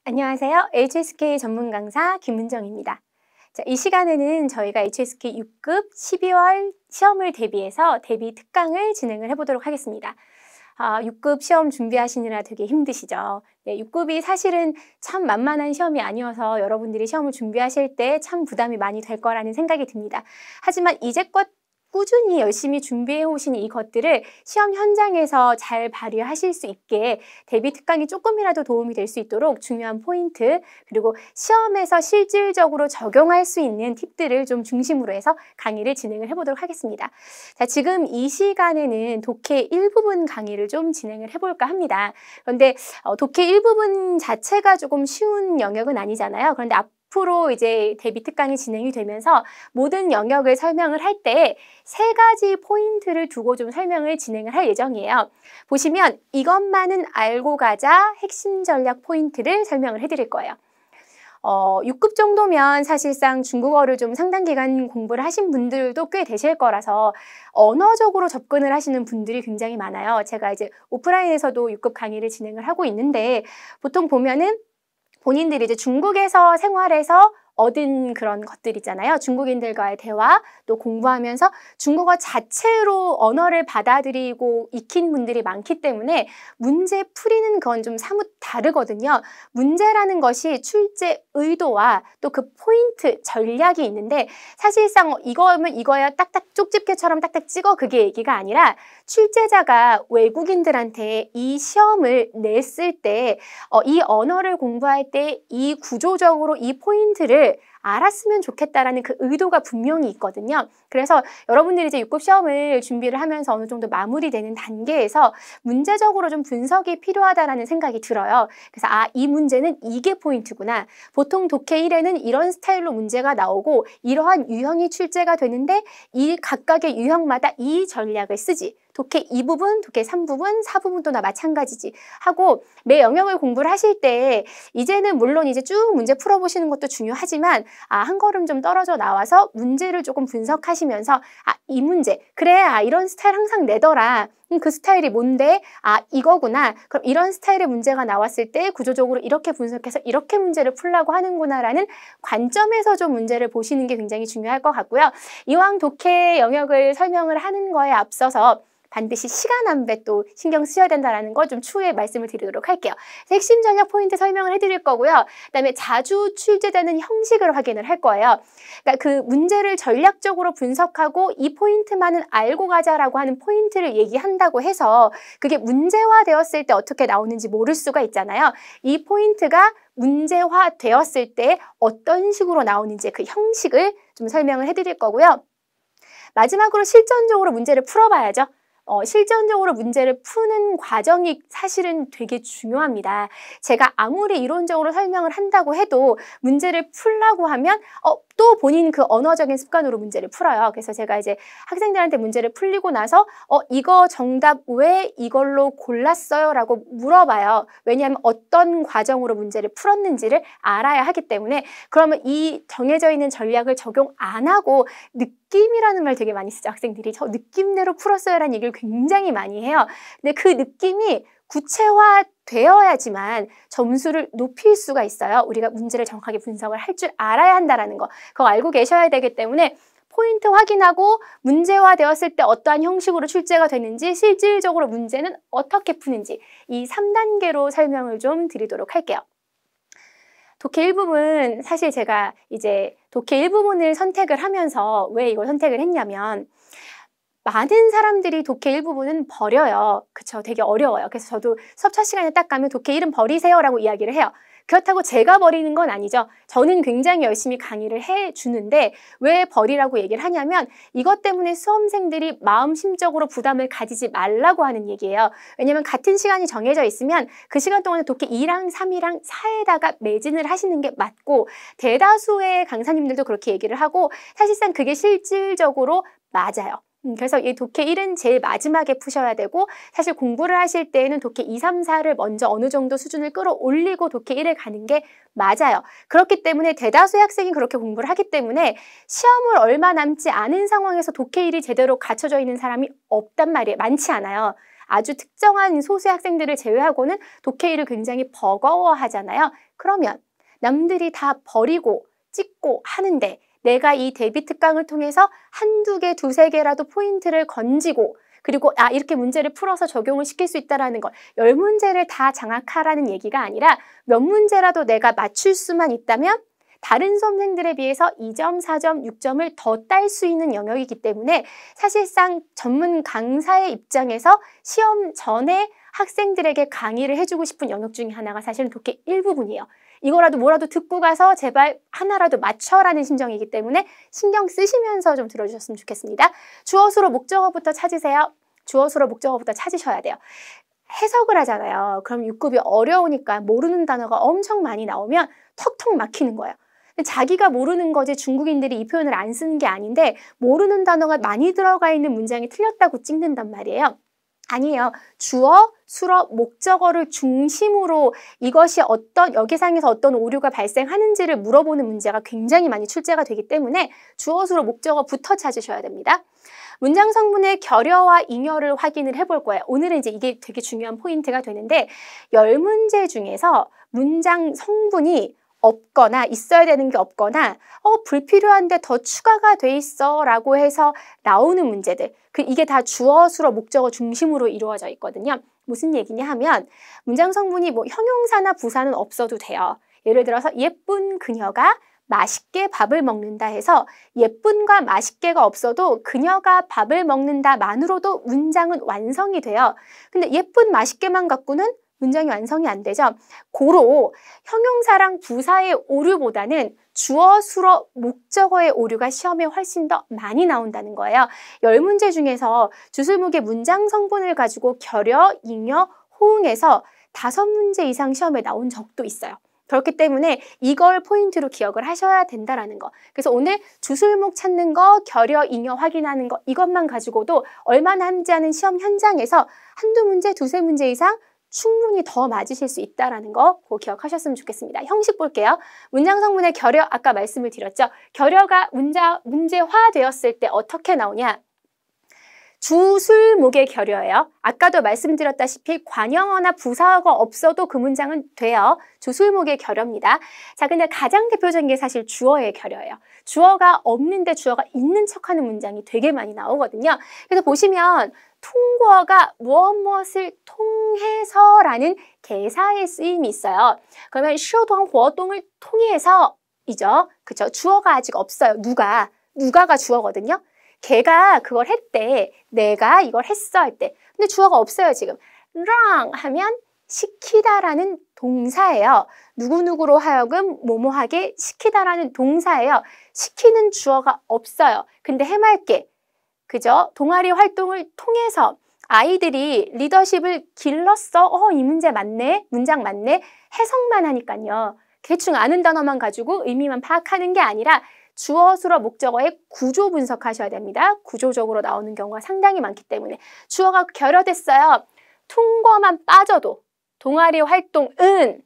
안녕하세요. HSK 전문 강사 김은정입니다. 자, 이 시간에는 저희가 HSK 6급 12월 시험을 대비해서 대비 특강을 진행을 해보도록 하겠습니다. 6급 시험 준비하시느라 되게 힘드시죠? 네, 6급이 사실은 참 만만한 시험이 아니어서 여러분들이 시험을 준비하실 때 참 부담이 많이 될 거라는 생각이 듭니다. 하지만 이제껏 꾸준히 열심히 준비해 오신 이 것들을 시험 현장에서 잘 발휘하실 수 있게 대비 특강이 조금이라도 도움이 될 수 있도록 중요한 포인트, 그리고 시험에서 실질적으로 적용할 수 있는 팁들을 좀 중심으로 해서 강의를 진행을 해보도록 하겠습니다. 자, 지금 이 시간에는 독해 일부분 강의를 좀 진행을 해볼까 합니다. 그런데 독해 일부분 자체가 조금 쉬운 영역은 아니잖아요. 그런데 앞으로 이제 대비 특강이 진행이 되면서 모든 영역을 설명을 할 때 세 가지 포인트를 두고 좀 설명을 진행을 할 예정이에요. 보시면 이것만은 알고 가자 핵심 전략 포인트를 설명을 해드릴 거예요. 6급 정도면 사실상 중국어를 좀 상당 기간 공부를 하신 분들도 꽤 되실 거라서 언어적으로 접근을 하시는 분들이 굉장히 많아요. 제가 이제 오프라인에서도 6급 강의를 진행을 하고 있는데 보통 보면은 본인들이 이제 중국에서 생활해서 얻은 그런 것들 있잖아요. 중국인들과의 대화, 또 공부하면서 중국어 자체로 언어를 받아들이고 익힌 분들이 많기 때문에 문제 풀이는 그건 좀 사뭇 다르거든요. 문제라는 것이 출제 의도와 또 그 포인트, 전략이 있는데 사실상 이거면 이거야 딱딱 쪽집게처럼 딱딱 찍어 그게 얘기가 아니라 출제자가 외국인들한테 이 시험을 냈을 때 이 언어를 공부할 때 이 구조적으로 이 포인트를 알았으면 좋겠다라는 그 의도가 분명히 있거든요. 그래서 여러분들이 이제 6급 시험을 준비를 하면서 어느 정도 마무리되는 단계에서 문제적으로 좀 분석이 필요하다라는 생각이 들어요. 그래서 이 문제는 이게 포인트구나. 보통 독해 1에는 이런 스타일로 문제가 나오고 이러한 유형이 출제가 되는데 이 각각의 유형마다 이 전략을 쓰지. 독해 2부분, 독해 3부분, 4부분도 다 마찬가지지 하고 매 영역을 공부를 하실 때 이제는 물론 이제 쭉 문제 풀어보시는 것도 중요하지만 한 걸음 좀 떨어져 나와서 문제를 조금 분석하시면서 이 문제, 그래, 이런 스타일 항상 내더라. 그 스타일이 뭔데? 이거구나. 그럼 이런 스타일의 문제가 나왔을 때 구조적으로 이렇게 분석해서 이렇게 문제를 풀려고 하는구나라는 관점에서 좀 문제를 보시는 게 굉장히 중요할 것 같고요. 이왕 독해 영역을 설명을 하는 거에 앞서서 반드시 시간 안배 또 신경 쓰셔야 된다는 거 좀 추후에 말씀을 드리도록 할게요. 핵심 전략 포인트 설명을 해드릴 거고요. 그다음에 자주 출제되는 형식을 확인을 할 거예요. 그러니까 그 문제를 전략적으로 분석하고 이 포인트만은 알고 가자라고 하는 포인트를 얘기한다고 해서 그게 문제화 되었을 때 어떻게 나오는지 모를 수가 있잖아요. 이 포인트가 문제화 되었을 때 어떤 식으로 나오는지 그 형식을 좀 설명을 해드릴 거고요. 마지막으로 실전적으로 문제를 풀어봐야죠. 실전적으로 문제를 푸는 과정이 사실은 되게 중요합니다. 제가 아무리 이론적으로 설명을 한다고 해도 문제를 풀라고 하면 또 본인 그 언어적인 습관으로 문제를 풀어요. 그래서 제가 이제 학생들한테 문제를 풀리고 나서 이거 정답 왜 이걸로 골랐어요? 라고 물어봐요. 왜냐하면 어떤 과정으로 문제를 풀었는지를 알아야 하기 때문에 그러면 이 정해져 있는 전략을 적용 안 하고 느낌이라는 말 되게 많이 쓰죠. 학생들이 저 느낌대로 풀었어요 라는 얘기를 굉장히 많이 해요. 근데 그 느낌이 구체화되어야지만 점수를 높일 수가 있어요. 우리가 문제를 정확하게 분석을 할 줄 알아야 한다는 거. 그거 알고 계셔야 되기 때문에 포인트 확인하고 문제화 되었을 때 어떠한 형식으로 출제가 되는지 실질적으로 문제는 어떻게 푸는지 이 3단계로 설명을 좀 드리도록 할게요. 독해 1부분 사실 제가 이제 독해 1부분을 선택을 하면서 왜 이걸 선택을 했냐면 많은 사람들이 독해 일부분은 버려요. 그쵸? 되게 어려워요. 그래서 저도 수업 첫 시간에 딱 가면 독해 1은 버리세요 라고 이야기를 해요. 그렇다고 제가 버리는 건 아니죠. 저는 굉장히 열심히 강의를 해주는데 왜 버리라고 얘기를 하냐면 이것 때문에 수험생들이 마음심적으로 부담을 가지지 말라고 하는 얘기예요. 왜냐면 같은 시간이 정해져 있으면 그 시간 동안에 독해 2랑 3이랑 4에다가 매진을 하시는 게 맞고 대다수의 강사님들도 그렇게 얘기를 하고 사실상 그게 실질적으로 맞아요. 그래서 이 독해 1은 제일 마지막에 푸셔야 되고 사실 공부를 하실 때에는 독해 2, 3, 4를 먼저 어느 정도 수준을 끌어올리고 독해 1에 가는 게 맞아요. 그렇기 때문에 대다수의 학생이 그렇게 공부를 하기 때문에 시험을 얼마 남지 않은 상황에서 독해 1이 제대로 갖춰져 있는 사람이 없단 말이에요. 많지 않아요. 아주 특정한 소수의 학생들을 제외하고는 독해일을 굉장히 버거워하잖아요. 그러면 남들이 다 버리고 찍고 하는데 내가 이 대비 특강을 통해서 한두 개, 두세 개라도 포인트를 건지고 그리고 이렇게 문제를 풀어서 적용을 시킬 수 있다는 걸 10문제를 다 장악하라는 얘기가 아니라 몇 문제라도 내가 맞출 수만 있다면 다른 수험생들에 비해서 2점, 4점, 6점을 더 딸 수 있는 영역이기 때문에 사실상 전문 강사의 입장에서 시험 전에 학생들에게 강의를 해주고 싶은 영역 중에 하나가 사실은 독해 일부분이에요. 이거라도 뭐라도 듣고 가서 제발 하나라도 맞춰라는 심정이기 때문에 신경 쓰시면서 좀 들어주셨으면 좋겠습니다. 주어, 수로, 목적어부터 찾으세요. 주어, 수로, 목적어부터 찾으셔야 돼요. 해석을 하잖아요. 그럼 6급이 어려우니까 모르는 단어가 엄청 많이 나오면 턱턱 막히는 거예요. 자기가 모르는 거지 중국인들이 이 표현을 안 쓰는 게 아닌데 모르는 단어가 많이 들어가 있는 문장이 틀렸다고 찍는단 말이에요. 아니에요. 주어, 수어, 목적어를 중심으로 이것이 여기상에서 어떤 오류가 발생하는지를 물어보는 문제가 굉장히 많이 출제가 되기 때문에 주어, 수어, 목적어부터 찾으셔야 됩니다. 문장 성분의 결여와 잉여를 확인을 해볼 거예요. 오늘은 이제 이게 되게 중요한 포인트가 되는데 10문제 중에서 문장 성분이 없거나 있어야 되는 게 없거나 불필요한데 더 추가가 돼 있어 라고 해서 나오는 문제들 이게 다 주어, 수어, 목적어 중심으로 이루어져 있거든요. 무슨 얘기냐 하면 문장 성분이 뭐 형용사나 부사는 없어도 돼요. 예를 들어서 예쁜 그녀가 맛있게 밥을 먹는다 해서 예쁜과 맛있게가 없어도 그녀가 밥을 먹는다만으로도 문장은 완성이 돼요. 근데 예쁜 맛있게만 갖고는 문장이 완성이 안 되죠. 고로 형용사랑 부사의 오류보다는 주어, 수어, 목적어의 오류가 시험에 훨씬 더 많이 나온다는 거예요. 10문제 중에서 주술목의 문장 성분을 가지고 결여, 잉여, 호응해서 5문제 이상 시험에 나온 적도 있어요. 그렇기 때문에 이걸 포인트로 기억을 하셔야 된다라는 거. 그래서 오늘 주술목 찾는 거, 결여, 잉여 확인하는 거 이것만 가지고도 얼마나 한지 하는 시험 현장에서 한두 문제, 두세 문제 이상 충분히 더 맞으실 수 있다는 거 그거 기억하셨으면 좋겠습니다. 형식 볼게요. 문장 성분의 결여 아까 말씀을 드렸죠. 결여가 문제화되었을 때 어떻게 나오냐. 주술목의 결여예요. 아까도 말씀드렸다시피 관형어나 부사어가 없어도 그 문장은 돼요. 주술목의 결여입니다. 자, 근데 가장 대표적인 게 사실 주어의 결여예요. 주어가 없는데 주어가 있는 척하는 문장이 되게 많이 나오거든요. 그래서 보시면 통구어가 무엇을 통해서라는 개사의 쓰임이 있어요. 그러면 受动活动을 통해서이죠. 그쵸? 주어가 아직 없어요. 누가가 주어거든요. 걔가 그걸 했대. 내가 이걸 했어 할 때. 근데 주어가 없어요, 지금. 让 하면 시키다라는 동사예요. 누구누구로 하여금 뭐뭐하게 시키다라는 동사예요. 시키는 주어가 없어요. 근데 해맑게 그죠? 동아리 활동을 통해서 아이들이 리더십을 길렀어. 이 문제 맞네. 문장 맞네. 해석만 하니까요. 대충 아는 단어만 가지고 의미만 파악하는 게 아니라 주어, 수어, 목적어의 구조 분석하셔야 됩니다. 구조적으로 나오는 경우가 상당히 많기 때문에 주어가 결여됐어요. 퉁거만 빠져도 동아리 활동은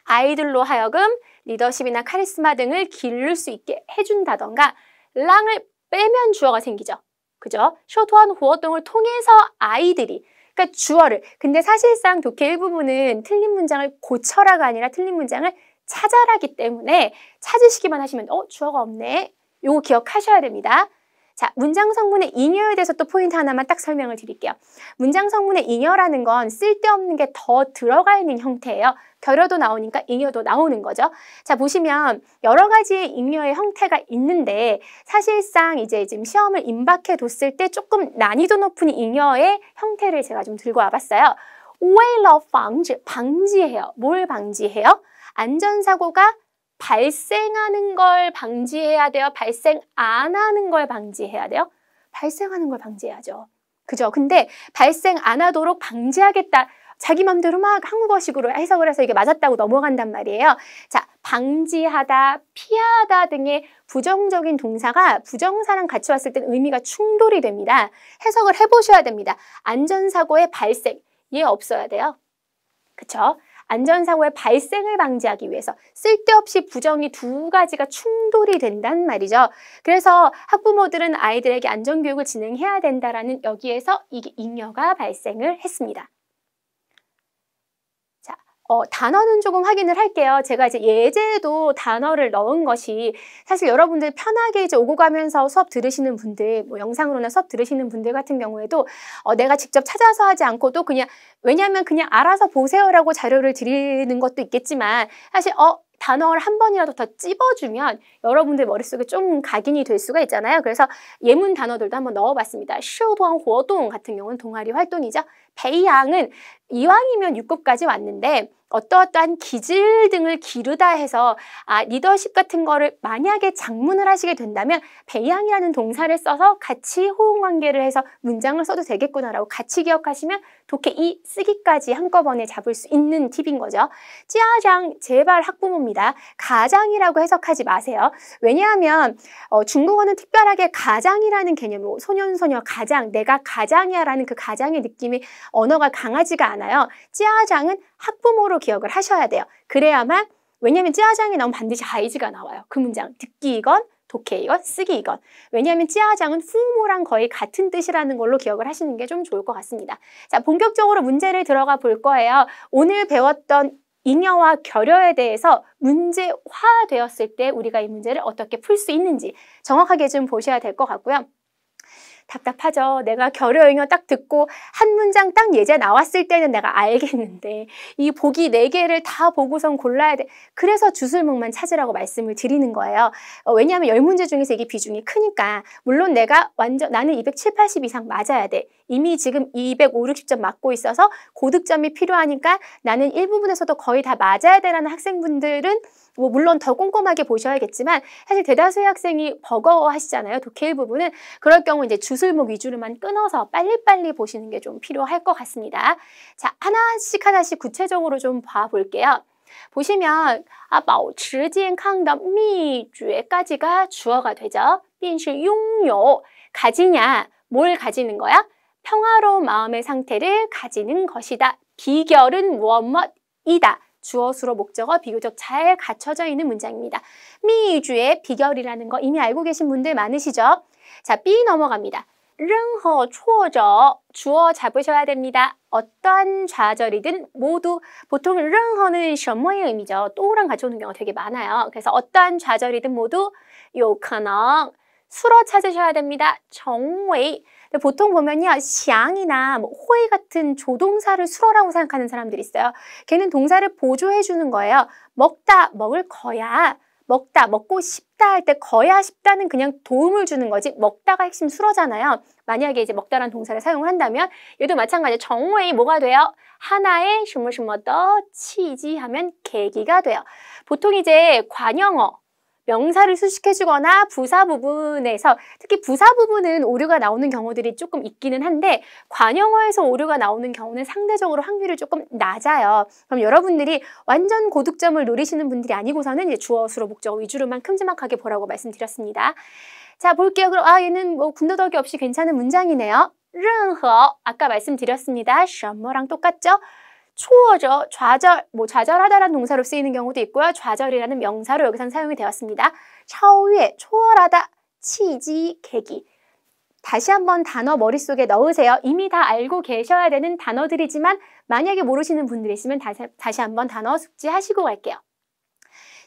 아이들로 하여금 리더십이나 카리스마 등을 기를 수 있게 해준다던가 랑을 빼면 주어가 생기죠. 그죠? 쇼토한活动을 통해서 아이들이 그러니까 주어를 근데 사실상 독해 일부분은 틀린 문장을 고쳐라가 아니라 틀린 문장을 찾아라기 때문에 찾으시기만 하시면 주어가 없네. 요거 기억하셔야 됩니다. 자, 문장 성분의 잉여에 대해서 또 포인트 하나만 딱 설명을 드릴게요. 문장 성분의 잉여라는 건 쓸데없는 게 더 들어가 있는 형태예요. 결여도 나오니까 잉여도 나오는 거죠. 자, 보시면 여러 가지의 잉여의 형태가 있는데 사실상 이제 지금 시험을 임박해 뒀을 때 조금 난이도 높은 잉여의 형태를 제가 좀 들고 와봤어요. 为了防止 방지해요. 뭘 방지해요? 안전사고가 발생하는 걸 방지해야 돼요? 발생 안 하는 걸 방지해야 돼요? 발생하는 걸 방지해야죠. 그죠? 근데 발생 안 하도록 방지하겠다. 자기 맘대로 막 한국어식으로 해석을 해서 이게 맞았다고 넘어간단 말이에요. 자, 방지하다, 피하다 등의 부정적인 동사가 부정사랑 같이 왔을 때는 의미가 충돌이 됩니다. 해석을 해보셔야 됩니다. 안전사고의 발생, 얘 없어야 돼요. 그쵸? 안전사고의 발생을 방지하기 위해서 쓸데없이 부정이 두 가지가 충돌이 된단 말이죠. 그래서 학부모들은 아이들에게 안전교육을 진행해야 된다라는 여기에서 이게 잉여가 발생을 했습니다. 단어는 조금 확인을 할게요. 제가 이제 예제도 단어를 넣은 것이 사실 여러분들 편하게 이제 오고 가면서 수업 들으시는 분들, 뭐 영상으로나 수업 들으시는 분들 같은 경우에도 내가 직접 찾아서 하지 않고도 그냥, 왜냐하면 그냥 알아서 보세요라고 자료를 드리는 것도 있겠지만 사실 단어를 한 번이라도 더 찝어주면 여러분들 머릿속에 좀 각인이 될 수가 있잖아요. 그래서 예문 단어들도 한번 넣어봤습니다. 社团活动같은 경우는 동아리 활동이죠. 배양은 이왕이면 6급까지 왔는데 어떠한 기질 등을 기르다 해서 리더십 같은 거를 만약에 작문을 하시게 된다면 배양이라는 동사를 써서 같이 호응 관계를 해서 문장을 써도 되겠구나라고 같이 기억하시면 독해 이 쓰기까지 한꺼번에 잡을 수 있는 팁인 거죠. 찌아장 제발 학부모입니다. 가장이라고 해석하지 마세요. 왜냐하면 중국어는 특별하게 가장이라는 개념으로 소년소녀 가장, 내가 가장이야 라는 그 가장의 느낌이 언어가 강하지가 않아요. 찌아장은 학부모로 기억을 하셔야 돼요. 그래야만, 왜냐하면 찌아장이 나오면 반드시 하이즈가 나와요. 그 문장 듣기이건 독해이건 쓰기이건. 왜냐하면 찌아장은 후모랑 거의 같은 뜻이라는 걸로 기억을 하시는 게 좀 좋을 것 같습니다. 자, 본격적으로 문제를 들어가 볼 거예요. 오늘 배웠던 잉여와 결여에 대해서 문제화되었을 때 우리가 이 문제를 어떻게 풀 수 있는지 정확하게 좀 보셔야 될 것 같고요. 답답하죠. 내가 결여 잉여 딱 듣고 한 문장 딱 예제 나왔을 때는 내가 알겠는데 이 보기 4개를 다 보고선 골라야 돼. 그래서 주술목만 찾으라고 말씀을 드리는 거예요. 왜냐하면 10문제 중에서 이게 비중이 크니까. 물론 내가 나는 270, 80 이상 맞아야 돼. 이미 지금 250, 60점 맞고 있어서 고득점이 필요하니까 나는 일부분에서도 거의 다 맞아야 되라는 학생분들은 물론 더 꼼꼼하게 보셔야겠지만 사실 대다수의 학생이 버거워하시잖아요. 독해 일부분은. 그럴 경우 이제 주술목 위주로만 끊어서 빨리빨리 보시는 게 좀 필요할 것 같습니다. 자, 하나씩 구체적으로 좀 봐볼게요. 보시면 保持健康的秘诀까지가 주어가 되죠. 便是拥有 가지냐, 뭘 가지는 거야? 평화로운 마음의 상태를 가지는 것이다. 비결은 무엇이다. 주어, 수로, 목적어 비교적 잘 갖춰져 있는 문장입니다. 미주의 비결이라는 거 이미 알고 계신 분들 많으시죠? 자, B 넘어갑니다. 任何挫折 주어 잡으셔야 됩니다. 어떠한 좌절이든 모두 보통 任何는 什么의 의미죠. 또랑 같이 오는 경우가 되게 많아요. 그래서 어떠한 좌절이든 모두 有可能 수로 찾으셔야 됩니다. 정웨이. 보통 보면요, 샹이나 호이 같은 조동사를 수로라고 생각하는 사람들이 있어요. 걔는 동사를 보조해 주는 거예요. 먹다, 먹을 거야. 먹다, 먹고 싶다 할 때 거야 싶다는 그냥 도움을 주는 거지 먹다가 핵심 수로잖아요. 만약에 이제 먹다라는 동사를 사용을 한다면 얘도 마찬가지로 정웨이 뭐가 돼요? 하나의 什么什么的契机 하면 계기가 돼요. 보통 이제 관형어 명사를 수식해주거나 부사 부분에서 특히 부사 부분은 오류가 나오는 경우들이 조금 있기는 한데 관형어에서 오류가 나오는 경우는 상대적으로 확률이 조금 낮아요. 그럼 여러분들이 완전 고득점을 노리시는 분들이 아니고서는 이제 주어, 수로, 목적어 위주로만 큼지막하게 보라고 말씀드렸습니다. 자, 볼게요. 그럼 얘는 뭐 군더더기 없이 괜찮은 문장이네요. 任何 아까 말씀드렸습니다. 什么랑 똑같죠? 초어죠. 좌절, 좌절하다라는 동사로 쓰이는 경우도 있고요. 좌절이라는 명사로 여기선 사용이 되었습니다. 超越, 초월하다, 치지, 계기. 다시 한번 단어 머릿속에 넣으세요. 이미 다 알고 계셔야 되는 단어들이지만 만약에 모르시는 분들이 있으면 다시 한번 단어 숙지하시고 갈게요.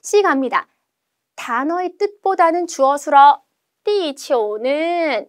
C 갑니다. 단어의 뜻보다는 주어, 수로, 地球는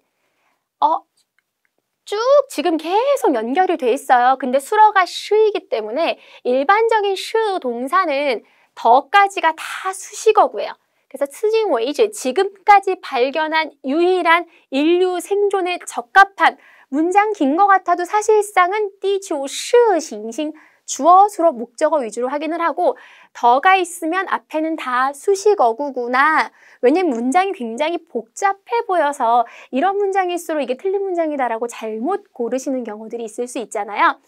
쭉 지금 계속 연결이 돼 있어요. 근데 수러가 시이기 때문에 일반적인 시 동사는 더까지가 다 수식어고요. 그래서 츠징웨이즈 지금까지 발견한 유일한 인류 생존에 적합한 문장 긴 것 같아도 사실상은 띠치오 시싱싱 주어, 수로, 목적어 위주로 확인을 하고 더가 있으면 앞에는 다 수식어구구나. 왜냐면 문장이 굉장히 복잡해 보여서 이런 문장일수록 이게 틀린 문장이다라고 잘못 고르시는 경우들이 있을 수 있잖아요.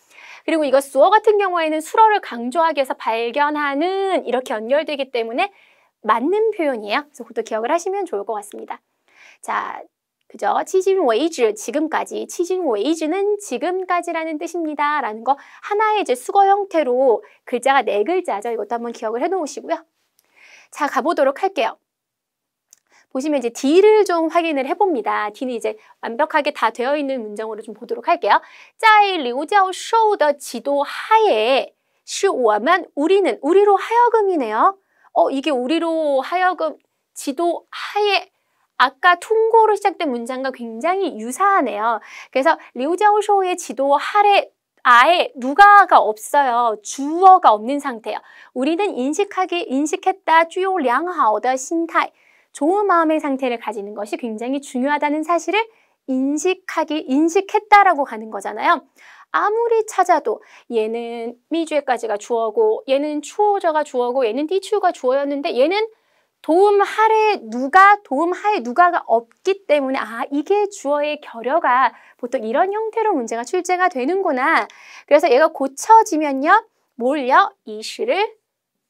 그리고 이거 수어 같은 경우에는 수어를 강조하기 위해서 발견하는 이렇게 연결되기 때문에 맞는 표현이에요. 그래서 그것도 기억을 하시면 좋을 것 같습니다. 자, 그죠? 迄今为止 지금까지. 迄今为止는 지금까지라는 뜻입니다. 라는 거 하나의 이제 수거 형태로 글자가 4글자죠. 이것도 한번 기억을 해 놓으시고요. 자, 가보도록 할게요. 보시면 이제 D를 좀 확인을 해봅니다. D는 이제 완벽하게 다 되어 있는 문장으로 좀 보도록 할게요. 在刘教授的指导하에 是我们 우리는 우리로 하여금이네요. 이게 우리로 하여금 지도 하에 아까 통고로 시작된 문장과 굉장히 유사하네요. 그래서 류자오쇼의 지도 아래 누가가 없어요. 주어가 없는 상태예요. 우리는 인식했다, 具有良好的心态 좋은 마음의 상태를 가지는 것이 굉장히 중요하다는 사실을 인식했다라고 가는 거잖아요. 아무리 찾아도 얘는 미주에까지가 주어고 얘는 추어저가 주어고 얘는 띠추가 주어였는데 얘는 도움하에 누가가 없기 때문에 이게 주어의 결여가 보통 이런 형태로 문제가 출제가 되는구나. 그래서 얘가 고쳐지면요. 뭘요? 이 시를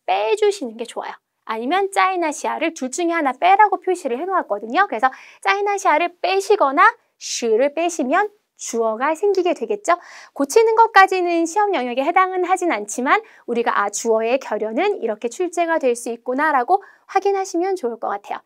빼주시는 게 좋아요. 아니면 짜이나 시아를 둘 중에 하나 빼라고 표시를 해놓았거든요. 그래서 짜이나 시아를 빼시거나 시를 빼시면 주어가 생기게 되겠죠. 고치는 것까지는 시험 영역에 해당은 하진 않지만 우리가 주어의 결여는 이렇게 출제가 될 수 있구나라고 확인하시면 좋을 것 같아요.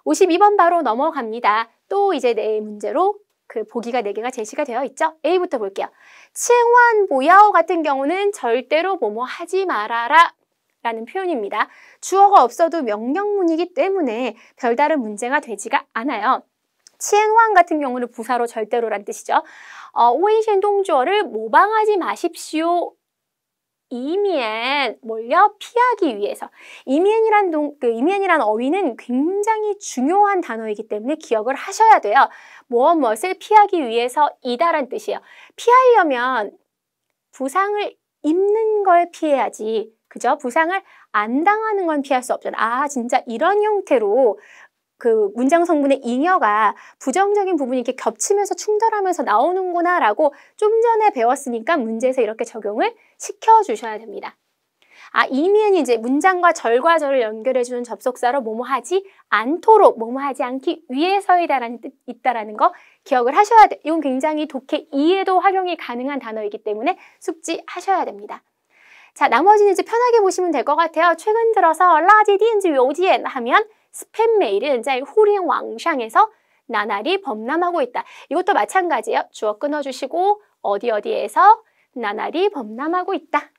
52번 바로 넘어갑니다. 또 이제 네 문제로 그 보기가 4개가 제시가 되어 있죠. A부터 볼게요. 千万不要 같은 경우는 절대로 뭐뭐 하지 말아라 라는 표현입니다. 주어가 없어도 명령문이기 때문에 별다른 문제가 되지가 않아요. 千万 같은 경우는 부사로 절대로란 뜻이죠. 웨이신 동주어를 모방하지 마십시오. 이면 뭘요? 피하기 위해서. 이면이란 어휘는 굉장히 중요한 단어이기 때문에 기억을 하셔야 돼요. 무엇을 피하기 위해서 이다란 뜻이에요. 피하려면 부상을 입는 걸 피해야지. 그죠? 부상을 안 당하는 건 피할 수 없잖아. 진짜 이런 형태로 그 문장 성분의 잉여가 부정적인 부분이 이렇게 겹치면서 충돌하면서 나오는구나 라고 좀 전에 배웠으니까 문제에서 이렇게 적용을 시켜주셔야 됩니다. 이면이 이제 문장과 절과 절을 연결해주는 접속사로 뭐뭐 하지 않도록, 뭐뭐 하지 않기 위해서이다라는 뜻 있다라는 거 기억을 하셔야 돼요. 이건 굉장히 독해 2에도 활용이 가능한 단어이기 때문에 숙지하셔야 됩니다. 자, 나머지는 이제 편하게 보시면 될 것 같아요. 최근 들어서 라지디엔즈 요지엔 하면 스팸 메일은 在互联网上에서 나날이 범람하고 있다. 이것도 마찬가지예요. 주어 끊어주시고 어디에서 나날이 범람하고 있다.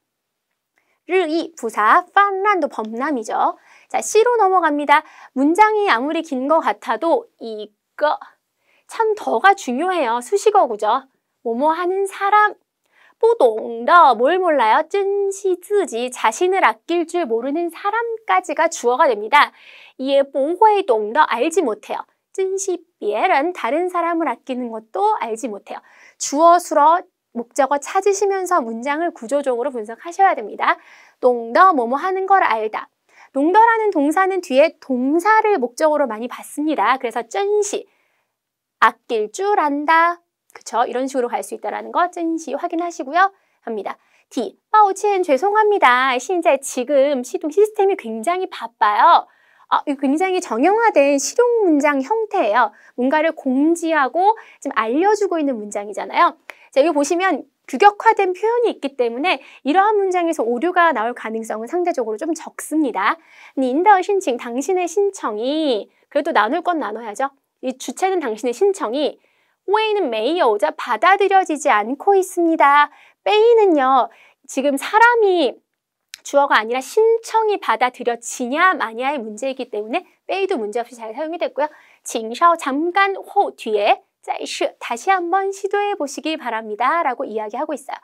르이 부사, 판란도 범람이죠. 자, C로 넘어갑니다. 문장이 아무리 긴 것 같아도 이거 참 더가 중요해요. 수식어구죠. 뭐뭐 하는 사람. 不懂的 뭘 몰라요? 珍惜自己 자신을 아낄 줄 모르는 사람까지가 주어가 됩니다. 也不会懂的 알지 못해요. 珍惜别人 다른 사람을 아끼는 것도 알지 못해요. 주어, 수어, 목적어 찾으시면서 문장을 구조적으로 분석하셔야 됩니다. 懂得 뭐뭐 하는 걸 알다. 懂得라는 동사는 뒤에 동사를 목적으로 많이 봤습니다. 그래서 珍惜 아낄 줄 안다. 그쵸? 이런 식으로 갈 수 있다는 거珍惜 확인하시고요. 합니다. D. 抱歉 죄송합니다. 지금 시동 시스템이 굉장히 바빠요. 이거 굉장히 정형화된 실용 문장 형태예요. 뭔가를 공지하고 지금 알려주고 있는 문장이잖아요. 자, 이거 보시면 규격화된 표현이 있기 때문에 이러한 문장에서 오류가 나올 가능성은 상대적으로 좀 적습니다. 您的申请 당신의 신청이 그래도 나눌 건 나눠야죠. 이 주체는 당신의 신청이 웨이는 메이오자 받아들여지지 않고 있습니다. 빼이는요. 지금 사람이 주어가 아니라 신청이 받아들여지냐 마냐의 문제이기 때문에 빼이도 문제없이 잘 사용이 됐고요. 징샤오 잠깐 호 뒤에 다시 한번 시도해 보시기 바랍니다. 라고 이야기하고 있어요.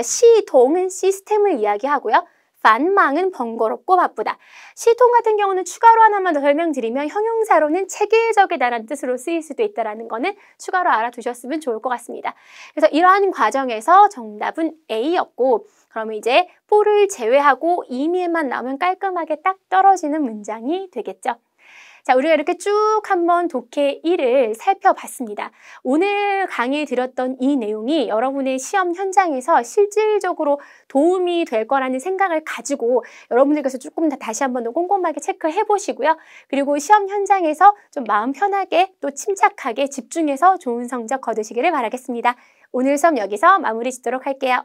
시동은 시스템을 이야기하고요.繁忙은 번거롭고 바쁘다. 시통 같은 경우는 추가로 하나만 더 설명드리면 형용사로는 체계적이다라는 뜻으로 쓰일 수도 있다는 거는 추가로 알아두셨으면 좋을 것 같습니다. 그래서 이러한 과정에서 정답은 A였고 그러면 이제 뽀를 제외하고 이미에만 나오면 깔끔하게 딱 떨어지는 문장이 되겠죠. 자, 우리가 이렇게 쭉 한번 독해 1을 살펴봤습니다. 오늘 강의 드렸던 이 내용이 여러분의 시험 현장에서 실질적으로 도움이 될 거라는 생각을 가지고 여러분들께서 조금 더 다시 한번 더 꼼꼼하게 체크해 보시고요. 그리고 시험 현장에서 좀 마음 편하게 또 침착하게 집중해서 좋은 성적 거두시기를 바라겠습니다. 오늘 수업 여기서 마무리 짓도록 할게요.